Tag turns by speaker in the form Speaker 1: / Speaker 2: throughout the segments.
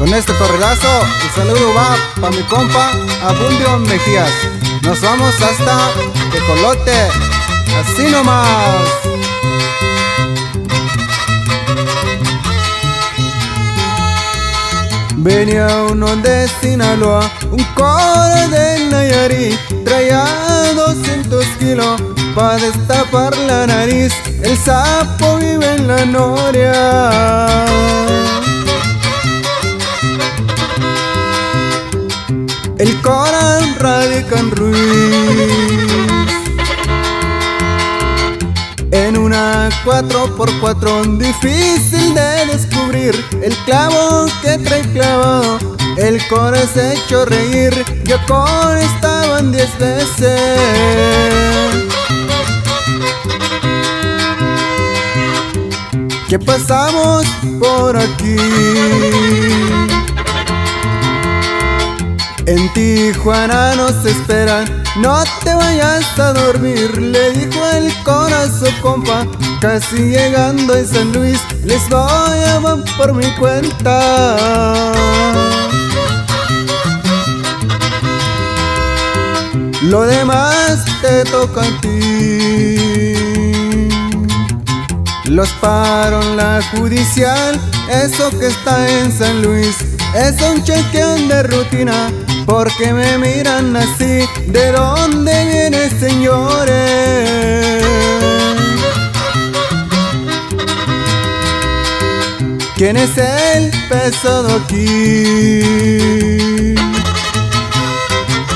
Speaker 1: Con este corridazo, el saludo va pa' mi compa Abundio Mejías. Nos vamos hasta Tecolote, así nomás. Venía uno de Sinaloa, un core de Nayarit, traía 200 kilos pa' destapar la nariz. El sapo vive en la noria. El Corán radica en Ruiz, en una 4x4 difícil de descubrir. El clavo que trae clavado, el Corán se echó reír. Yo con estaban 10 veces. ¿Qué pasamos por aquí? En Tijuana nos esperan, no te vayas a dormir, le dijo el Cora a su compa. Casi llegando en San Luis, les voy a dar por mi cuenta. Lo demás te toca a ti. Los paro en la judicial, eso que está en San Luis. Es un chequeo de rutina, porque me miran así. ¿De dónde viene, señores? ¿Quién es el pesado aquí?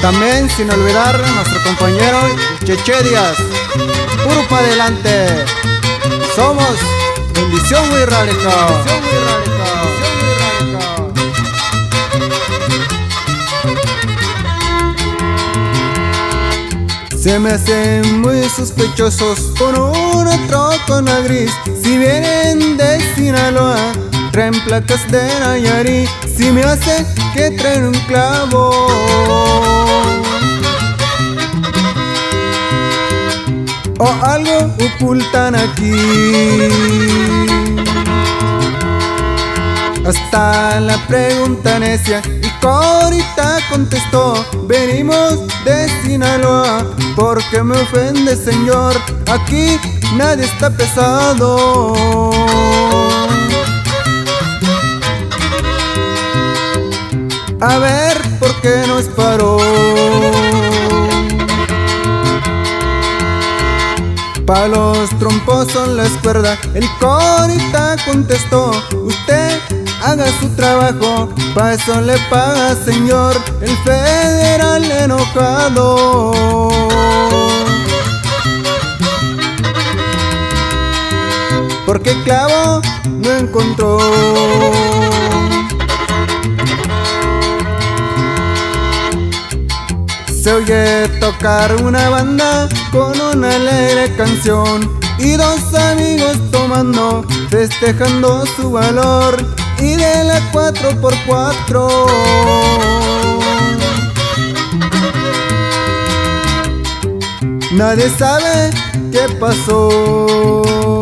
Speaker 1: También sin olvidar a nuestro compañero Cheche Díaz. Puro pa' adelante. Somos Bendición Muy Radical. Se me hacen muy sospechosos con una trocona gris. Si vienen de Sinaloa, traen placas de Nayarit. Si me hace que traen un clavo, o algo ocultan aquí. Hasta la pregunta necia, y Corita contestó: venimos de Sinaloa. ¿Por qué me ofende, señor? Aquí nadie está pesado. A ver, ¿por qué nos paró? Pa' los trompos son las cuerdas. El Corita contestó: usted haga su trabajo, pa' eso le paga, señor, el federal enojado. Porque clavo no encontró. Se oye tocar una banda con una alegre canción, y dos amigos tomando, festejando su valor. Y de la 4x4 nadie sabe qué pasó.